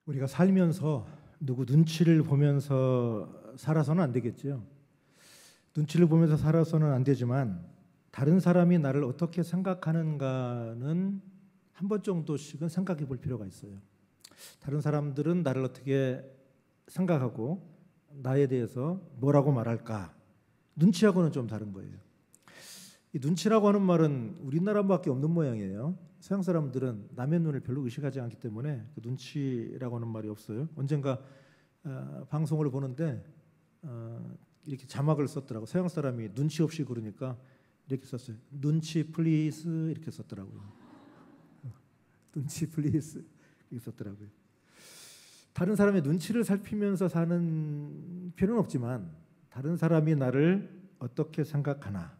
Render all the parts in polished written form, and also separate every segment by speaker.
Speaker 1: 우리가 살면서 누구 눈치를 보면서 살아서는 안 되겠죠. 눈치를 보면서 살아서는 안 되지만 다른 사람이 나를 어떻게 생각하는가는 한 번 정도씩은 생각해 볼 필요가 있어요. 다른 사람들은 나를 어떻게 생각하고 나에 대해서 뭐라고 말할까? 눈치하고는 좀 다른 거예요. 이 눈치라고 하는 말은 우리나라밖에 없는 모양이에요. 서양 사람들은 남의 눈을 별로 의식하지 않기 때문에 그 눈치라고 하는 말이 없어요. 언젠가 방송을 보는데 이렇게 자막을 썼더라고. 서양 사람이 눈치 없이 그러니까 이렇게 썼어요. 눈치 플리즈 이렇게 썼더라고요. 눈치 플리즈 이렇게 썼더라고요. 다른 사람의 눈치를 살피면서 사는 필요는 없지만 다른 사람이 나를 어떻게 생각하나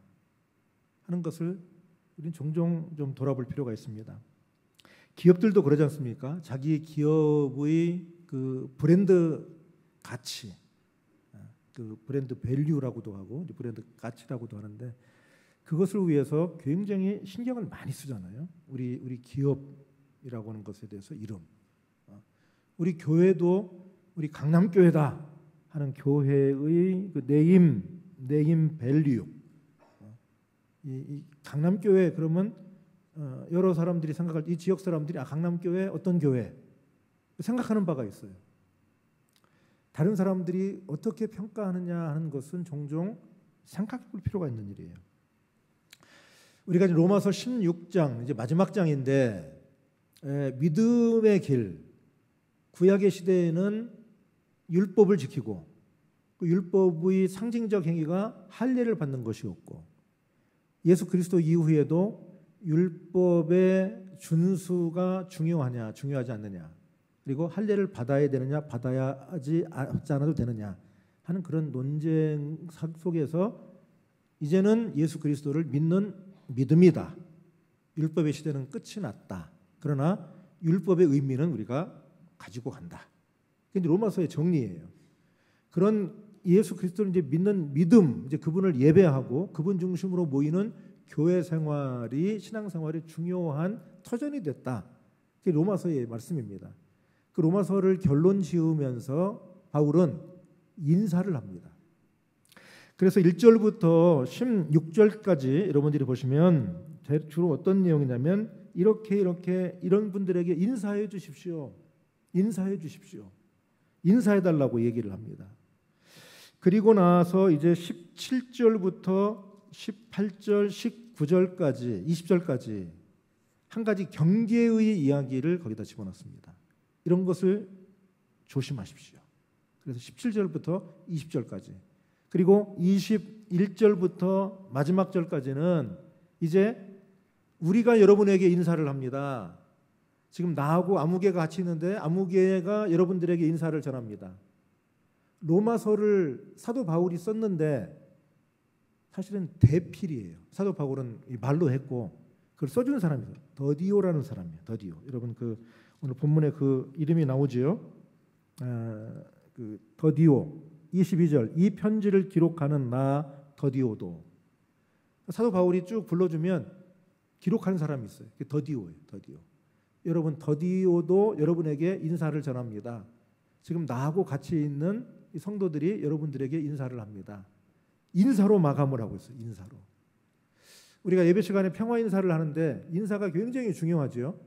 Speaker 1: 하는 것을 우리는 종종 좀 돌아볼 필요가 있습니다. 기업들도 그러지 않습니까? 자기 기업의 그 브랜드 가치, 그 브랜드 밸류라고도 하고 브랜드 가치라고도 하는데 그것을 위해서 굉장히 신경을 많이 쓰잖아요. 우리 기업이라고 하는 것에 대해서 이름. 우리 교회도 우리 강남교회다 하는 교회의 그 네임 밸류. 이 강남교회 그러면 여러 사람들이 생각할 이 지역 사람들이 강남교회 어떤 교회 생각하는 바가 있어요. 다른 사람들이 어떻게 평가하느냐 하는 것은 종종 생각해 볼 필요가 있는 일이에요. 우리가 로마서 16장 이제 마지막 장인데 믿음의 길 구약의 시대에는 율법을 지키고 그 율법의 상징적 행위가 할례를 받는 것이었고 예수 그리스도 이후에도 율법의 준수가 중요하지 않느냐 그리고 할례를 받아야 되느냐 받지 않아도 되느냐 하는 그런 논쟁 속에서 이제는 예수 그리스도를 믿는 믿음이다. 율법의 시대는 끝이 났다. 그러나 율법의 의미는 우리가 가지고 간다. 근데 로마서의 정리예요. 그런 예수 그리스도를 이제 믿는 믿음, 이제 그분을 예배하고 그분 중심으로 모이는 교회 생활이 신앙 생활이 중요한 터전이 됐다. 그게 로마서의 말씀입니다. 그 로마서를 결론 지으면서 바울은 인사를 합니다. 그래서 1절부터 16절까지 여러분들이 보시면 주로 어떤 내용이냐면 이렇게 이런 분들에게 인사해 주십시오. 인사해 주십시오. 인사해 달라고 얘기를 합니다. 그리고 나서 이제 17절부터 18절, 19절까지, 20절까지 한 가지 경계의 이야기를 거기다 집어넣습니다. 이런 것을 조심하십시오. 그래서 17절부터 20절까지 그리고 21절부터 마지막 절까지는 이제 우리가 여러분에게 인사를 합니다. 지금 나하고 아무개가 같이 있는데 아무개가 여러분들에게 인사를 전합니다. 로마서를 사도 바울이 썼는데 사실은 대필이에요. 사도 바울은 말로 했고 그걸 써준 사람이에요. 더디오라는 사람이에요. 더디오. 여러분 그 오늘 본문에 그 이름이 나오지요. 그 더디오 22절 이 편지를 기록하는 나 더디오도 사도 바울이 쭉 불러주면 기록하는 사람이 있어요. 그게 더디오예요. 더디오. 여러분 더디오도 여러분에게 인사를 전합니다. 지금 나하고 같이 있는 이 성도들이 여러분들에게 인사를 합니다. 인사로 마감을 하고 있어요. 인사로. 우리가 예배 시간에 평화 인사를 하는데 인사가 굉장히 중요하죠.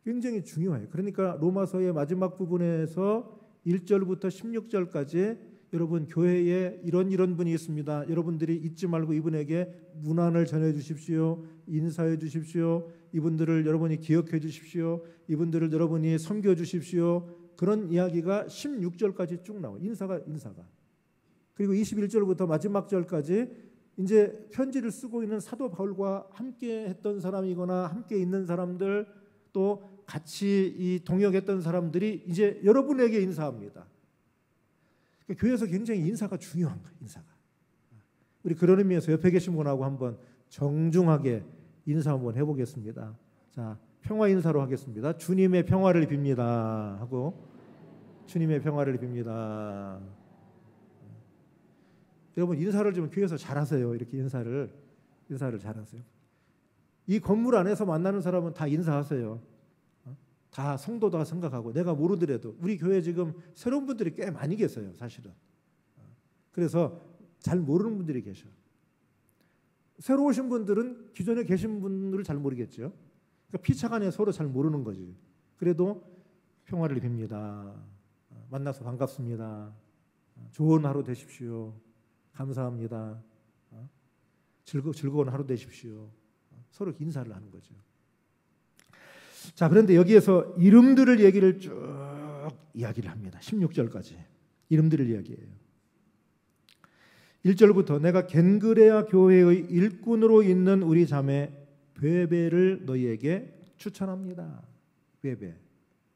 Speaker 1: 굉장히 중요해요. 그러니까 로마서의 마지막 부분에서 1절부터 16절까지 여러분 교회에 이런 분이 있습니다. 여러분들이 잊지 말고 이분에게 문안을 전해 주십시오. 인사해 주십시오. 이분들을 여러분이 기억해 주십시오. 이분들을 여러분이 섬겨 주십시오. 그런 이야기가 16절까지 쭉 나와요. 인사가. 그리고 21절부터 마지막 절까지 이제 편지를 쓰고 있는 사도 바울과 함께 했던 사람이거나 함께 있는 사람들 또 같이 이 동역했던 사람들이 이제 여러분에게 인사합니다. 그러니까 교회에서 굉장히 인사가 중요한 거예요. 인사가. 우리 그런 의미에서 옆에 계신 분하고 한번 정중하게 인사 한번 해보겠습니다. 자, 평화 인사로 하겠습니다. 주님의 평화를 빕니다 하고 주님의 평화를 빕니다. 여러분 인사를 좀 교회에서 잘하세요. 이렇게 인사를 잘하세요. 이 건물 안에서 만나는 사람은 다 인사하세요. 다 성도다 생각하고 내가 모르더라도 우리 교회 지금 새로운 분들이 꽤 많이 계세요, 사실은. 그래서 잘 모르는 분들이 계셔. 새로 오신 분들은 기존에 계신 분들을 잘 모르겠죠. 그러니까 피차간에 서로 잘 모르는 거지. 그래도 평화를 빕니다. 만나서 반갑습니다. 좋은 하루 되십시오. 감사합니다. 즐거운 하루 되십시오. 서로 인사를 하는 거죠. 자, 그런데 여기에서 이름들을 얘기를 쭉 이야기를 합니다. 16절까지 이름들을 이야기해요. 1절부터 내가 겐그레아 교회의 일꾼으로 있는 우리 자매 베베를 너희에게 추천합니다. 베베.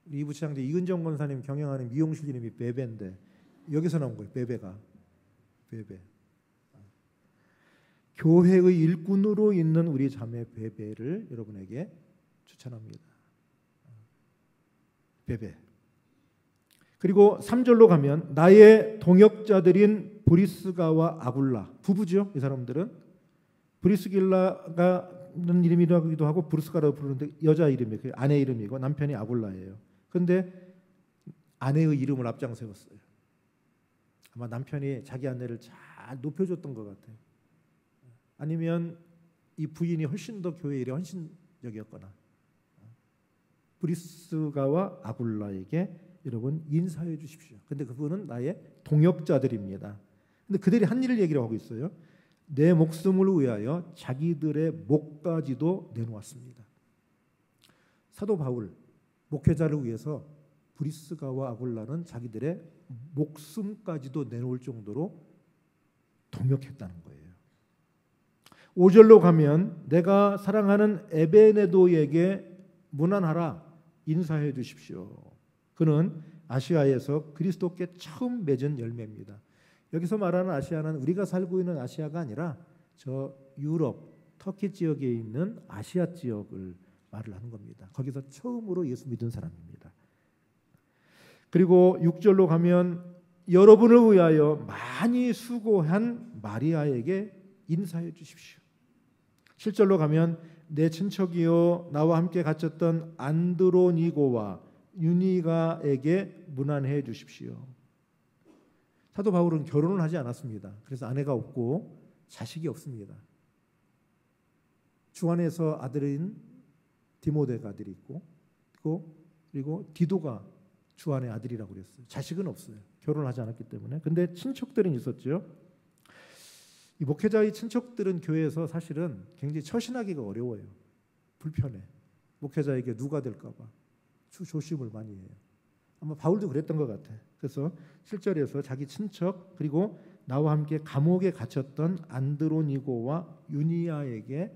Speaker 1: 우리 이부시장대 이근정 권사님 경영하는 미용실 이름이 베베인데 여기서 나온 거예요. 베베가. 베베. 교회의 일꾼으로 있는 우리 자매 베베를 여러분에게 추천합니다. 베베. 그리고 3절로 가면 나의 동역자들인 브리스가와 아굴라 부부죠. 이 사람들은 브리스길라가는 이름이라기도 하고 브루스가라고 부르는데 여자 이름이에요. 그 아내 이름이고 남편이 아굴라예요. 그런데 아내의 이름을 앞장 세웠어요. 아마 남편이 자기 아내를 잘 높여줬던 것 같아요. 아니면 이 부인이 훨씬 더 교회 일에 헌신적이었거나. 브리스가와 아굴라에게 여러분 인사해 주십시오. 근데 그분은 나의 동역자들입니다. 근데 그들이 한 일을 얘기를 하고 있어요. 내 목숨을 위하여 자기들의 목까지도 내놓았습니다. 사도 바울 목회자를 위해서 브리스가와 아굴라는 자기들의 목숨까지도 내놓을 정도로 동역했다는 거예요. 5절로 가면 내가 사랑하는 에베네도에게 문안하라 인사해 주십시오. 그는 아시아에서 그리스도께 처음 맺은 열매입니다. 여기서 말하는 아시아는 우리가 살고 있는 아시아가 아니라 저 유럽, 터키 지역에 있는 아시아 지역을 말을 하는 겁니다. 거기서 처음으로 예수 믿은 사람입니다. 그리고 6절로 가면 여러분을 위하여 많이 수고한 마리아에게 인사해 주십시오. 7절로 가면 내 친척이요 나와 함께 갇혔던 안드로니고와 유니가에게 문안해 주십시오. 사도 바울은 결혼을 하지 않았습니다. 그래서 아내가 없고 자식이 없습니다. 주 안에서 아들인 디모데가 아들이 있고 그리고 디도가 주 안의 아들이라고 그랬어요. 자식은 없어요. 결혼을 하지 않았기 때문에. 근데 친척들은 있었죠. 이 목회자의 친척들은 교회에서 사실은 굉장히 처신하기가 어려워요. 불편해. 목회자에게 누가 될까 봐 조심을 많이 해요. 아마 바울도 그랬던 것 같아. 그래서 7절에서 자기 친척 그리고 나와 함께 감옥에 갇혔던 안드로니고와 유니아에게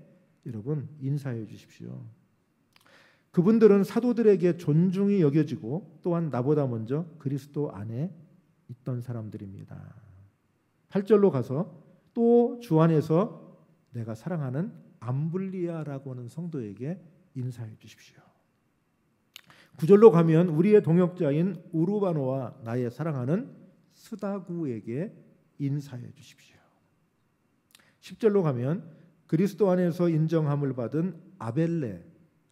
Speaker 1: 여러분 인사해 주십시오. 그분들은 사도들에게 존중이 여겨지고 또한 나보다 먼저 그리스도 안에 있던 사람들입니다. 8절로 가서 또 주 안에서 내가 사랑하는 암블리아라고 하는 성도에게 인사해 주십시오. 9절로 가면 우리의 동역자인 우르바노와 나의 사랑하는 스다구에게 인사해 주십시오. 10절로 가면 그리스도 안에서 인정함을 받은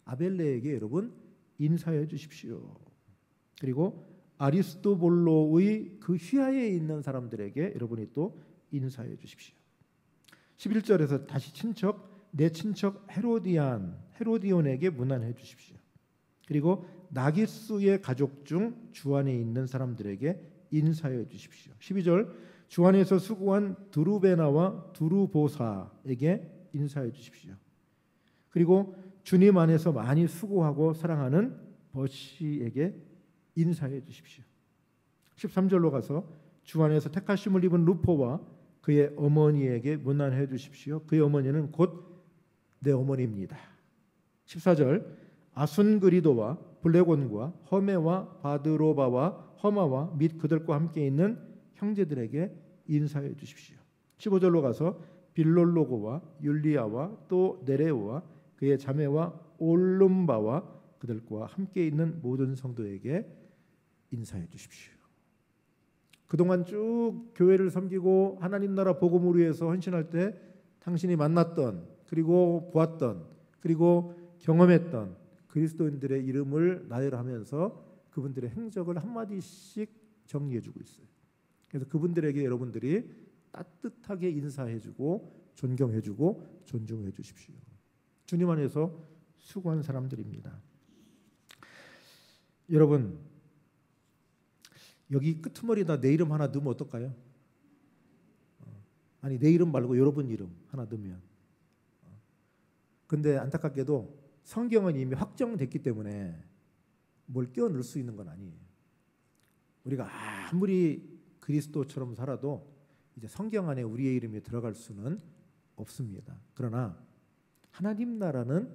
Speaker 1: 아벨레에게 여러분 인사해 주십시오. 그리고 아리스토볼로의 그 휘하에 있는 사람들에게 여러분이 또 인사해 주십시오. 11절에서 다시 내 친척 헤로디온에게 문안해 주십시오. 그리고 나기스의 가족 중 주 안에 있는 사람들에게 인사해 주십시오. 12절 주 안에서 수고한 드루베나와 드루보사에게 인사해 주십시오. 그리고 주님 안에서 많이 수고하고 사랑하는 버시에게 인사해 주십시오. 13절로 가서 주 안에서 택하심을 입은 루포와 그의 어머니에게 문안해 주십시오. 그의 어머니는 곧 내 어머니입니다. 14절 아순그리도와 블레곤과 허메와 바드로바와 허마와 및 그들과 함께 있는 형제들에게 인사해 주십시오. 15절로 가서 빌롤로고와 율리아와 또 네레오와 그의 자매와 올룸바와 그들과 함께 있는 모든 성도에게 인사해 주십시오. 그동안 쭉 교회를 섬기고 하나님 나라 복음을 위해서 헌신할 때 당신이 만났던 그리고 보았던 그리고 경험했던 그리스도인들의 이름을 나열하면서 그분들의 행적을 한마디씩 정리해주고 있어요. 그래서 그분들에게 여러분들이 따뜻하게 인사해주고 존경해주고 존중해 주십시오. 주님 안에서 수고한 사람들입니다. 여러분, 여기 끄트머리에다 내 이름 하나 넣으면 어떨까요? 아니, 내 이름 말고 여러분 이름 하나 넣으면. 근데 안타깝게도 성경은 이미 확정됐기 때문에 뭘 끼워 넣을 수 있는 건 아니에요. 우리가 아무리 그리스도처럼 살아도 이제 성경 안에 우리의 이름이 들어갈 수는 없습니다. 그러나 하나님 나라는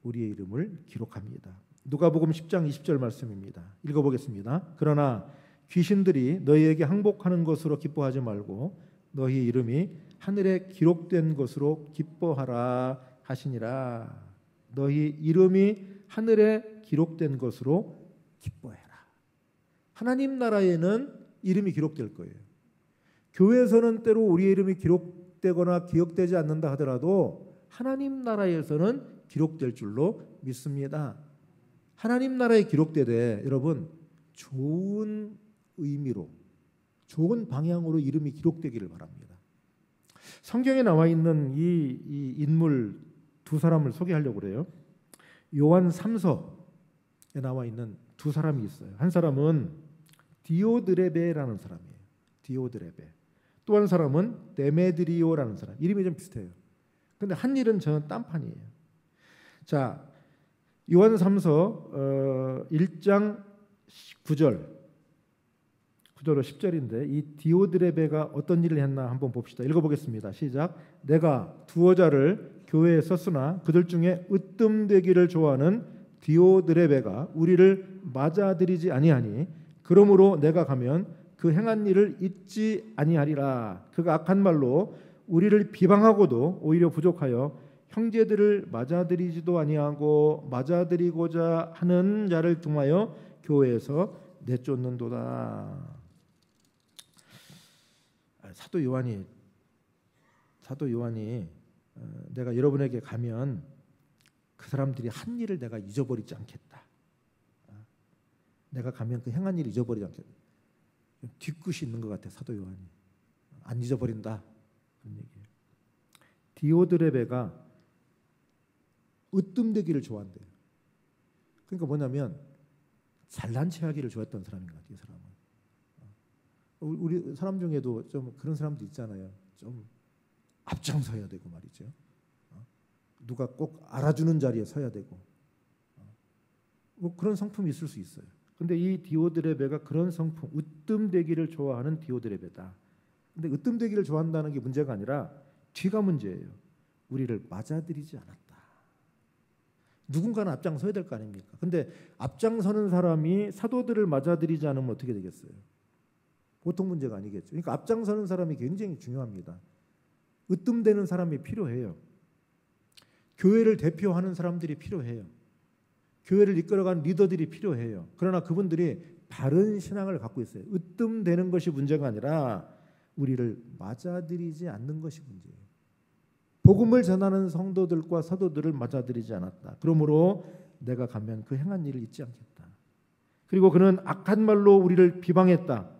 Speaker 1: 우리의 이름을 기록합니다. 누가복음 10장 20절 말씀입니다. 읽어보겠습니다. 그러나 귀신들이 너희에게 항복하는 것으로 기뻐하지 말고 너희 이름이 하늘에 기록된 것으로 기뻐하라 하시니라. 너희 이름이 하늘에 기록된 것으로 기뻐해라. 하나님 나라에는 이름이 기록될 거예요. 교회에서는 때로 우리의 이름이 기록되거나 기억되지 않는다 하더라도 하나님 나라에서는 기록될 줄로 믿습니다. 하나님 나라에 기록되되 여러분 좋은 의미로 좋은 방향으로 이름이 기록되기를 바랍니다. 성경에 나와 있는 이 인물 두 사람을 소개하려고 그래요. 요한 3서에 나와 있는 두 사람이 있어요. 한 사람은 디오드레베라는 사람이에요. 디오드레베. 또 한 사람은 데메드리오라는 사람. 이름이 좀 비슷해요. 근데 한 일은 저는 딴판이에요. 자, 요한 3서 1장 9절로 10절인데 이 디오드레베가 어떤 일을 했나 한번 봅시다. 읽어보겠습니다. 시작. 내가 두어 자를 교회에 썼으나 그들 중에 으뜸되기를 좋아하는 디오드레베가 우리를 맞아들이지 아니하니 그러므로 내가 가면 그 행한 일을 잊지 아니하리라. 그가 악한 말로 우리를 비방하고도 오히려 부족하여 형제들을 맞아들이지도 아니하고 맞아들이고자 하는 자를 통하여 교회에서 내쫓는도다. 사도 요한이 내가 여러분에게 가면 그 사람들이 한 일을 내가 잊어버리지 않겠다. 내가 가면 그 행한 일을 잊어버리지 않겠다. 뒤끝이 있는 것 같아. 사도 요한이 안 잊어버린다 그런 얘기예요. 디오드레베가 으뜸되기를 좋아한대요. 그러니까 뭐냐면 잘난 체하기를 좋아했던 사람인 것 같아요. 이 사람은. 우리 사람 중에도 좀 그런 사람도 있잖아요. 좀 앞장서야 되고 말이죠. 누가 꼭 알아주는 자리에 서야 되고 뭐 그런 성품이 있을 수 있어요. 근데 이 디오드레베가 그런 성품, 으뜸되기를 좋아하는 디오드레베다. 근데 으뜸되기를 좋아한다는 게 문제가 아니라 뒤가 문제예요. 우리를 맞아들이지 않았다. 누군가는 앞장서야 될 거 아닙니까? 근데 앞장서는 사람이 사도들을 맞아들이지 않으면 어떻게 되겠어요? 보통 문제가 아니겠죠. 그러니까 앞장서는 사람이 굉장히 중요합니다. 으뜸되는 사람이 필요해요. 교회를 대표하는 사람들이 필요해요. 교회를 이끌어가는 리더들이 필요해요. 그러나 그분들이 바른 신앙을 갖고 있어요. 으뜸되는 것이 문제가 아니라 우리를 맞아들이지 않는 것이 문제예요. 복음을 전하는 성도들과 사도들을 맞아들이지 않았다. 그러므로 내가 가면 그 행한 일을 잊지 않겠다. 그리고 그는 악한 말로 우리를 비방했다.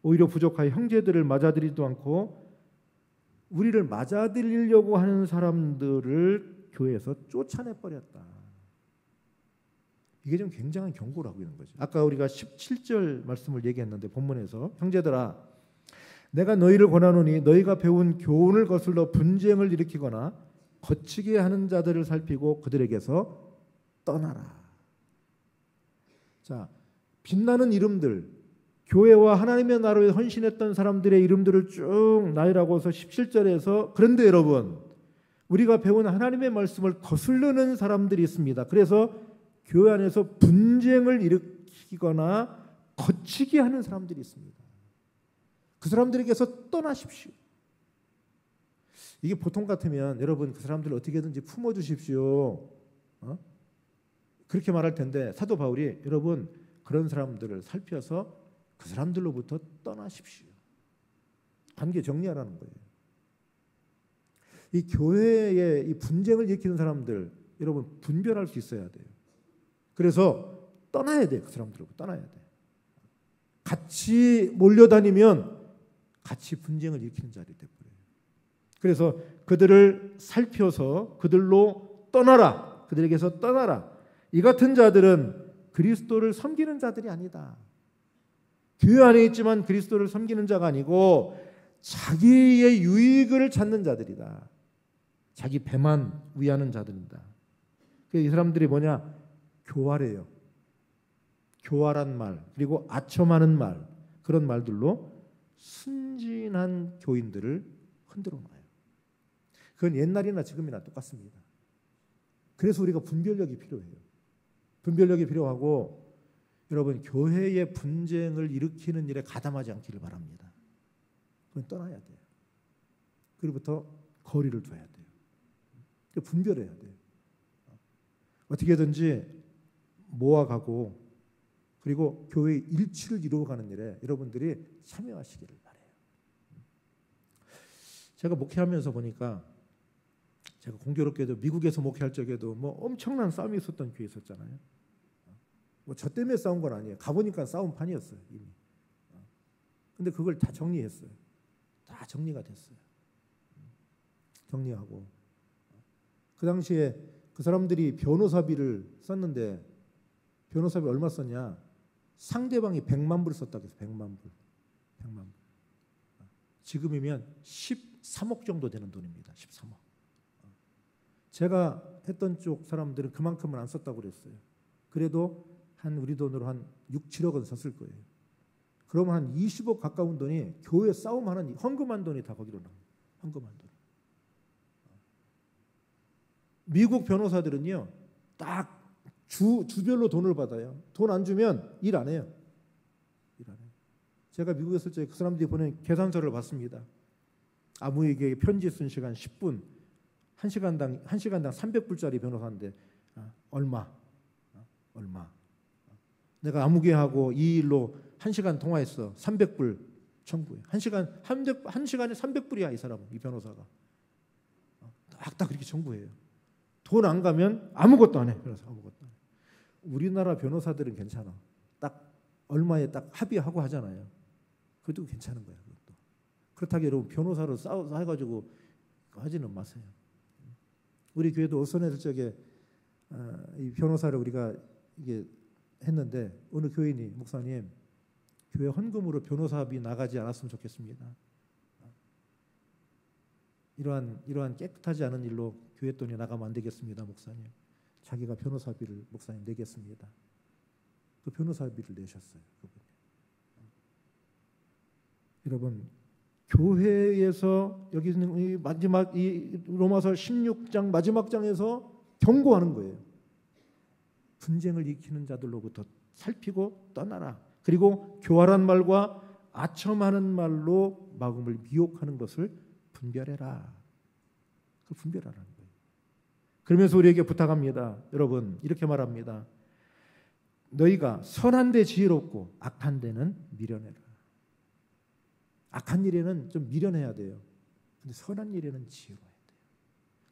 Speaker 1: 오히려 부족하여 형제들을 맞아들이지도 않고 우리를 맞아들이려고 하는 사람들을 교회에서 쫓아내버렸다. 이게 좀 굉장한 경고라고 있는 거죠. 아까 우리가 17절 말씀을 얘기했는데 본문에서 형제들아 내가 너희를 권하노니 너희가 배운 교훈을 거슬러 분쟁을 일으키거나 거치게 하는 자들을 살피고 그들에게서 떠나라. 자, 빛나는 이름들 교회와 하나님의 나라에 헌신했던 사람들의 이름들을 쭉 나열하고서 17절에서 그런데 여러분 우리가 배운 하나님의 말씀을 거슬르는 사람들이 있습니다. 그래서 교회 안에서 분쟁을 일으키거나 거치게 하는 사람들이 있습니다. 그 사람들에게서 떠나십시오. 이게 보통 같으면 여러분 그 사람들을 어떻게든지 품어주십시오. 그렇게 말할 텐데 사도 바울이 여러분 그런 사람들을 살펴서 그 사람들로부터 떠나십시오. 관계 정리하라는 거예요. 이 교회에 이 분쟁을 일으키는 사람들 여러분 분별할 수 있어야 돼요. 그래서 떠나야 돼. 그 사람들하고 떠나야 돼. 같이 몰려다니면 같이 분쟁을 일으키는 자리 돼버려요. 그래서 그들을 살펴서 그들로 떠나라. 그들에게서 떠나라. 이 같은 자들은 그리스도를 섬기는 자들이 아니다. 교회 안에 있지만 그리스도를 섬기는 자가 아니고 자기의 유익을 찾는 자들이다. 자기 배만 위하는 자들이다. 이 사람들이 뭐냐? 교활해요. 교활한 말, 그리고 아첨하는 말, 그런 말들로 순진한 교인들을 흔들어 놔요. 그건 옛날이나 지금이나 똑같습니다. 그래서 우리가 분별력이 필요해요. 분별력이 필요하고 여러분 교회의 분쟁을 일으키는 일에 가담하지 않기를 바랍니다. 그건 떠나야 돼요. 그로부터 거리를 둬야 돼요. 분별해야 돼요. 어떻게든지 모아가고 그리고 교회의 일치를 이루어가는 일에 여러분들이 참여하시기를 바라요. 제가 목회하면서 보니까 제가 공교롭게도 미국에서 목회할 적에도 뭐 엄청난 싸움이 있었던 교회 있었잖아요. 뭐 저 때문에 싸운 건 아니에요. 가보니까 싸움 판이었어요 이미. 근데 그걸 다 정리했어요. 다 정리가 됐어요. 정리하고 그 당시에 그 사람들이 변호사비를 썼는데 변호사비 얼마 썼냐? 상대방이 100만 불 썼다고 해서 100만 불. 100만 불. 지금이면 13억 정도 되는 돈입니다. 13억. 제가 했던 쪽 사람들은 그만큼은 안 썼다고 그랬어요. 그래도 한 우리 돈으로 한 6, 7억은 썼을 거예요. 그러면 한 20억 가까운 돈이 교회 싸움하는 헌금한 돈이 다 거기로 나와요. 헌금한 돈. 미국 변호사들은요. 딱 주별로 돈을 받아요. 돈 안 주면 일 안 해요. 일 안 해요. 제가 미국에 있을 때 그 사람들이 보낸 계산서를 봤습니다. 아무에게 편지 쓴 시간 10분, 1시간당 300불짜리 변호사인데 얼마? 내가 아무개하고 이 일로 1시간 통화했어. 300불 청구해. 1시간에 300불이야 이 사람은, 이 변호사가. 딱 그렇게 청구해요. 돈 안 가면 아무것도 안 해. 변호사 아무것도 안 해. 우리나라 변호사들은 괜찮아. 딱 얼마에 딱 합의하고 하잖아요. 그것도 괜찮은 거야. 그것도. 그렇다고 여러분 변호사로 싸워가지고 하지는 마세요. 우리 교회도 어선했을 적에 이 변호사를 우리가 이게 했는데 어느 교인이 목사님 교회 헌금으로 변호사비 나가지 않았으면 좋겠습니다. 이러한 깨끗하지 않은 일로 교회 돈이 나가면 안 되겠습니다, 목사님. 자기가 변호사비를 목사님 내겠습니다. 그 변호사비를 내셨어요, 그분이. 여러분 교회에서 여기 있는 이 마지막 이 로마서 16장 마지막 장에서 경고하는 거예요. 분쟁을 일으키는 자들로부터 살피고 떠나라. 그리고 교활한 말과 아첨하는 말로 마음을 미혹하는 것을 분별해라. 그 분별하라는 거예요. 그러면서 우리에게 부탁합니다. 여러분 이렇게 말합니다. 너희가 선한 데 지혜롭고 악한 데는 미련해라. 악한 일에는 좀 미련해야 돼요. 근데 선한 일에는 지혜로워야 돼요.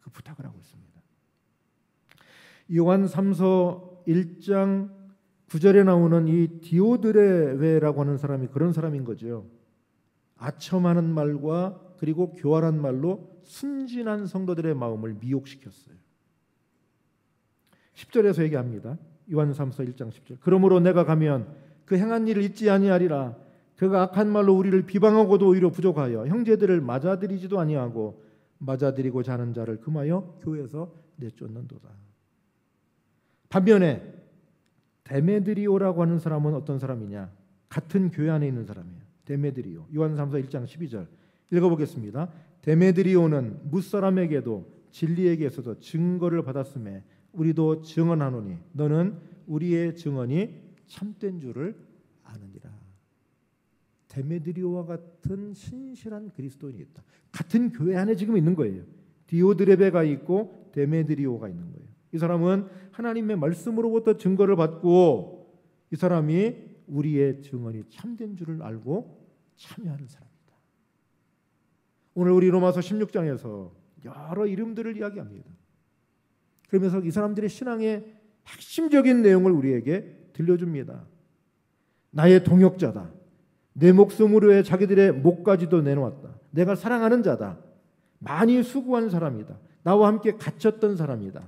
Speaker 1: 그 부탁을 하고 있습니다. 요한 3서 1장 9절에 나오는 이 디오드레베라고 하는 사람이 그런 사람인 거죠. 아첨하는 말과 그리고 교활한 말로 순진한 성도들의 마음을 미혹시켰어요. 10절에서 얘기합니다. 요한 3서 1장 10절. 그러므로 내가 가면 그 행한 일을 잊지 아니하리라. 그가 악한 말로 우리를 비방하고도 오히려 부족하여 형제들을 맞아들이지도 아니하고 맞아들이고자 하는 자를 금하여 교회에서 내쫓는도다. 반면에 데메드리오라고 하는 사람은 어떤 사람이냐? 같은 교회 안에 있는 사람이에요. 데메드리오. 요한 3서 1장 12절 읽어보겠습니다. 데메드리오는 무사람에게도 진리에게서도 증거를 받았음에 우리도 증언하노니 너는 우리의 증언이 참된 줄을 아느니라. 데메드리오와 같은 신실한 그리스도인이 있다. 같은 교회 안에 지금 있는 거예요. 디오드레베가 있고 데메드리오가 있는 거예요. 이 사람은 하나님의 말씀으로부터 증거를 받고 이 사람이 우리의 증언이 참된 줄을 알고 참여하는 사람이다. 오늘 우리 로마서 16장에서 여러 이름들을 이야기합니다. 그러면서 이 사람들의 신앙의 핵심적인 내용을 우리에게 들려줍니다. 나의 동역자다. 내 목숨으로 해 자기들의 목까지도 내놓았다. 내가 사랑하는 자다. 많이 수고한 사람이다. 나와 함께 갇혔던 사람이다.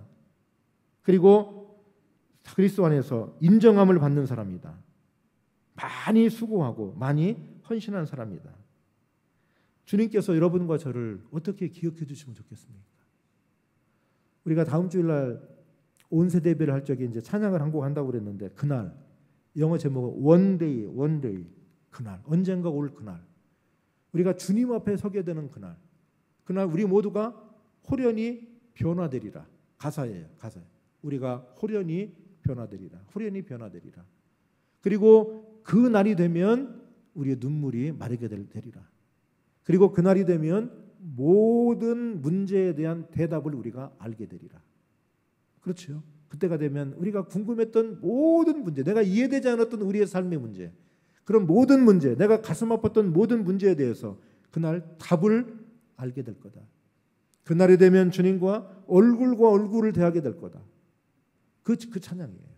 Speaker 1: 그리고 그리스도 안에서 인정함을 받는 사람이다. 많이 수고하고 많이 헌신한 사람이다. 주님께서 여러분과 저를 어떻게 기억해 주시면 좋겠습니까? 우리가 다음 주일날 온 세대 예배를 할 적에 이제 찬양을 한 곡 한다고 그랬는데 그날 영어 제목은 One Day 그날 언젠가 올 그날 우리가 주님 앞에 서게 되는 그날 우리 모두가 호련히 변화되리라. 가사예요. 우리가 호련히 변화되리라. 그리고 그 날이 되면 우리의 눈물이 마르게 되리라. 그리고 그 날이 되면 모든 문제에 대한 대답을 우리가 알게 되리라. 그렇죠? 그때가 되면 우리가 궁금했던 모든 문제, 내가 이해되지 않았던 우리의 삶의 문제, 그런 모든 문제, 내가 가슴 아팠던 모든 문제에 대해서 그날 답을 알게 될 거다. 그날이 되면 주님과 얼굴과 얼굴을 대하게 될 거다. 그 찬양이에요.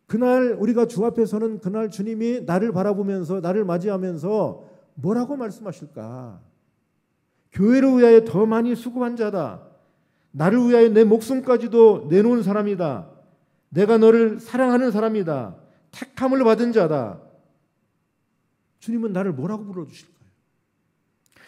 Speaker 1: 그날 우리가 주 앞에 서는 그날 주님이 나를 바라보면서 나를 맞이하면서 뭐라고 말씀하실까? 교회를 위하여 더 많이 수고한 자다. 나를 위하여 내 목숨까지도 내놓은 사람이다. 내가 너를 사랑하는 사람이다. 택함을 받은 자다. 주님은 나를 뭐라고 불러주실까요?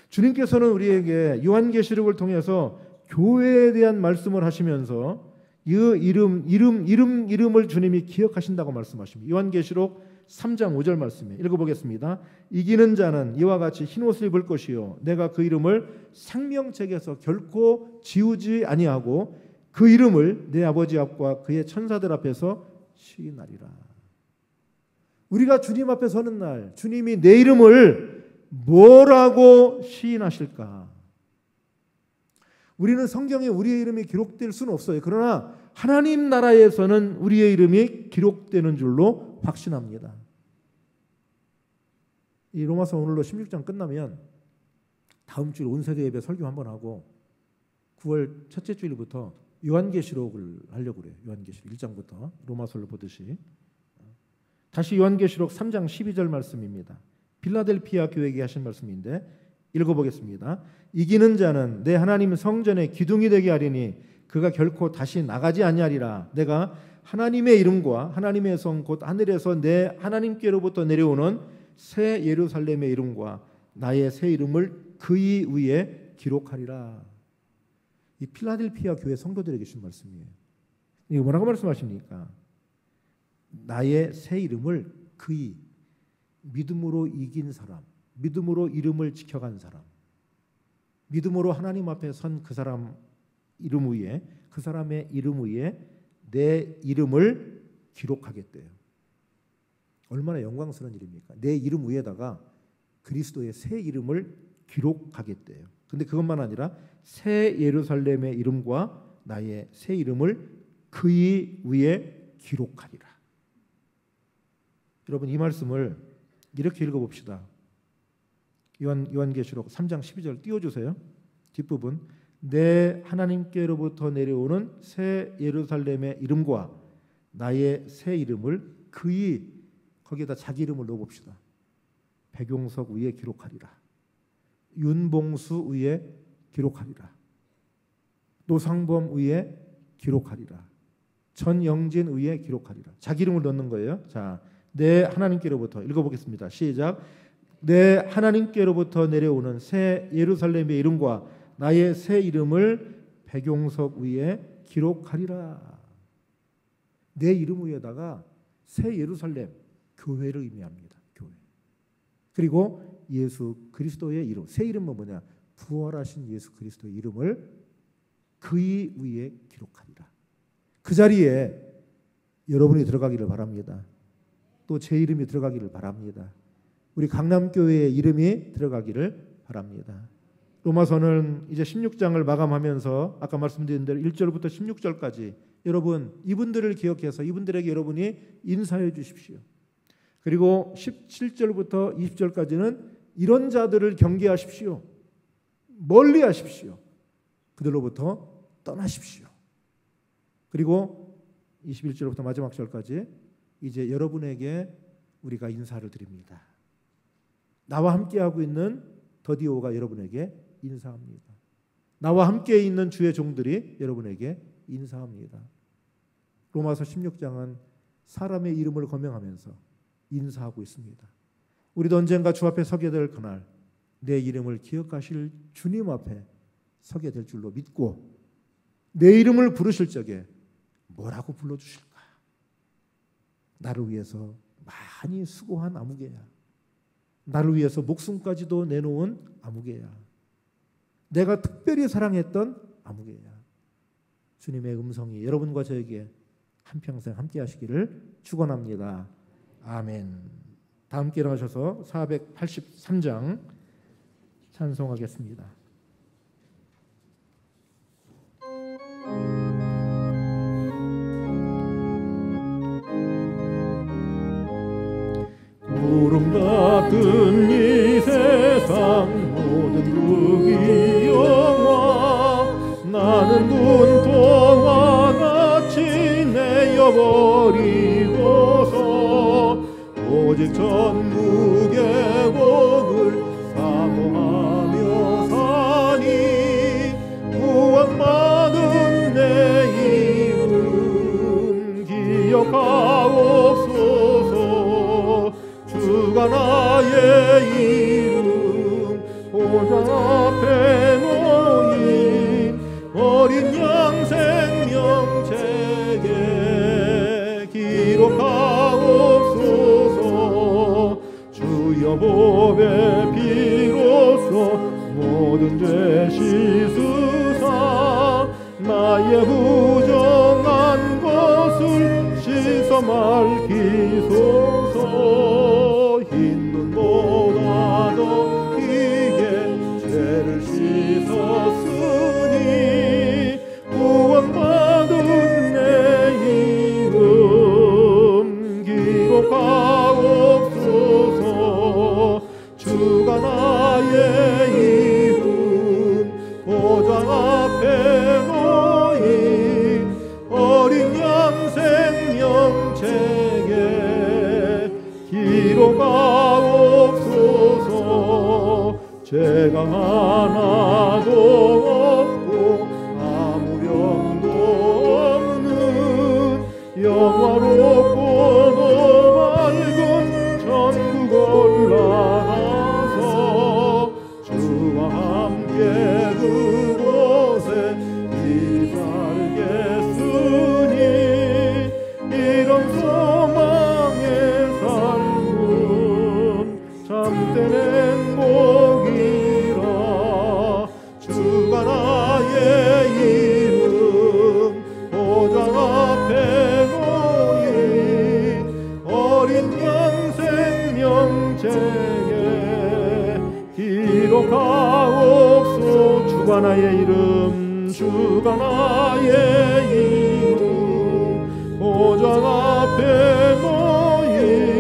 Speaker 1: 주님께서는 우리에게 요한계시록을 통해서 교회에 대한 말씀을 하시면서 이 이름을 주님이 기억하신다고 말씀하십니다. 요한계시록 3장 5절 말씀에 읽어보겠습니다. 이기는 자는 이와 같이 흰옷을 입을 것이요 내가 그 이름을 생명책에서 결코 지우지 아니하고 그 이름을 내 아버지 앞과 그의 천사들 앞에서 시인하리라. 우리가 주님 앞에 서는 날 주님이 내 이름을 뭐라고 시인하실까? 우리는 성경에 우리의 이름이 기록될 수는 없어요. 그러나 하나님 나라에서는 우리의 이름이 기록되는 줄로 확신합니다. 이 로마서 오늘로 16장 끝나면 다음 주일 온세대 예배 설교 한번 하고 9월 첫째 주일부터 요한계시록을 하려고 그래요. 요한계시록 1장부터 로마서를 보듯이. 다시 요한계시록 3장 12절 말씀입니다. 빌라델피아 교회에게 하신 말씀인데 읽어보겠습니다. 이기는 자는 내 하나님 성전의 기둥이 되게 하리니 그가 결코 다시 나가지 아니하리라. 내가 하나님의 이름과 하나님의 성 곧 하늘에서 내 하나님께로부터 내려오는 새 예루살렘의 이름과 나의 새 이름을 그의 위에 기록하리라. 이 필라델피아 교회 성도들에게 주신 말씀이에요. 이게 뭐라고 말씀하십니까? 나의 새 이름을 그의 믿음으로 이긴 사람, 믿음으로 이름을 지켜간 사람, 믿음으로 하나님 앞에 선 그 사람 이름 위에 그 사람의 이름 위에 내 이름을 기록하겠대요. 얼마나 영광스러운 일입니까? 내 이름 위에다가 그리스도의 새 이름을 기록하겠대요. 근데 그것만 아니라 새 예루살렘의 이름과 나의 새 이름을 그의 위에 기록하리라. 여러분 이 말씀을 이렇게 읽어봅시다. 요한계시록 3장 12절 띄워주세요. 뒷부분 내 하나님께로부터 내려오는 새 예루살렘의 이름과 나의 새 이름을 그의 거기에다 자기 이름을 넣어봅시다. 백용석 위에 기록하리라. 윤봉수 위에 기록하리라. 노상범 위에 기록하리라. 전영진 위에 기록하리라. 자기 이름을 넣는 거예요. 자, 내 하나님께로부터 읽어보겠습니다. 시작. 내 하나님께로부터 내려오는 새 예루살렘의 이름과 나의 새 이름을 백용석 위에 기록하리라. 내 이름 위에다가 새 예루살렘 교회를 의미합니다. 교회. 그리고 예수 그리스도의 이름. 새 이름은 뭐냐? 부활하신 예수 그리스도의 이름을 그의 위에 기록하리라. 그 자리에 여러분이 들어가기를 바랍니다. 또 제 이름이 들어가기를 바랍니다. 우리 강남교회의 이름이 들어가기를 바랍니다. 로마서는 이제 16장을 마감하면서 아까 말씀드린 대로 1절부터 16절까지 여러분 이분들을 기억해서 이분들에게 여러분이 인사해 주십시오. 그리고 17절부터 20절까지는 이런 자들을 경계하십시오. 멀리 하십시오. 그들로부터 떠나십시오. 그리고 21절부터 마지막 절까지 이제 여러분에게 우리가 인사를 드립니다. 나와 함께하고 있는 더디오가 여러분에게 인사합니다. 나와 함께 있는 주의 종들이 여러분에게 인사합니다. 로마서 16장은 사람의 이름을 거명하면서 인사하고 있습니다. 우리도 언젠가 주 앞에 서게 될 그날 내 이름을 기억하실 주님 앞에 서게 될 줄로 믿고 내 이름을 부르실 적에 뭐라고 불러주실까? 나를 위해서 많이 수고한 아무개야. 나를 위해서 목숨까지도 내놓은 아무개야. 내가 특별히 사랑했던 아무개야. 주님의 음성이 여러분과 저에게 한평생 함께 하시기를 축원합니다. 아멘. 다 함께 일어나셔서 483장 찬송하겠습니다. 구름 같은 이 세상 모든 국이 영화 나는 눈동화 같이 내어버리고서 오직 천국의 복을 사모하며 사니 구원받은 내 이름 기억하옵소서. 주가 나의 이름 보좌 앞에 놓인 어린 양 생명책에 기록하옵소서. 주여 보배 피로써 모든 죄 씻으사 나의 부정한 것을 씻어 말기소서. 흰 눈보다 더 희게 죄를 씻었으니 구원받은 내 이름 기록하옵소서. 주가 나의 이름 보좌 앞에 놓인 어린 양 생명책에 기록하옵소서. 죄가 하나도 없고 아무 병도 없는 영화롭고도 맑은 천국 올라가서 주와 함께 그곳에 살겠으니 이런 소망의 삶은 참된 행복이라. 주가 나의 이름 보좌 앞에 놓인 어린 양 생명책에 기록하옵소서. 주가 나의 이름 주가 나의 이름 보좌 앞에 놓인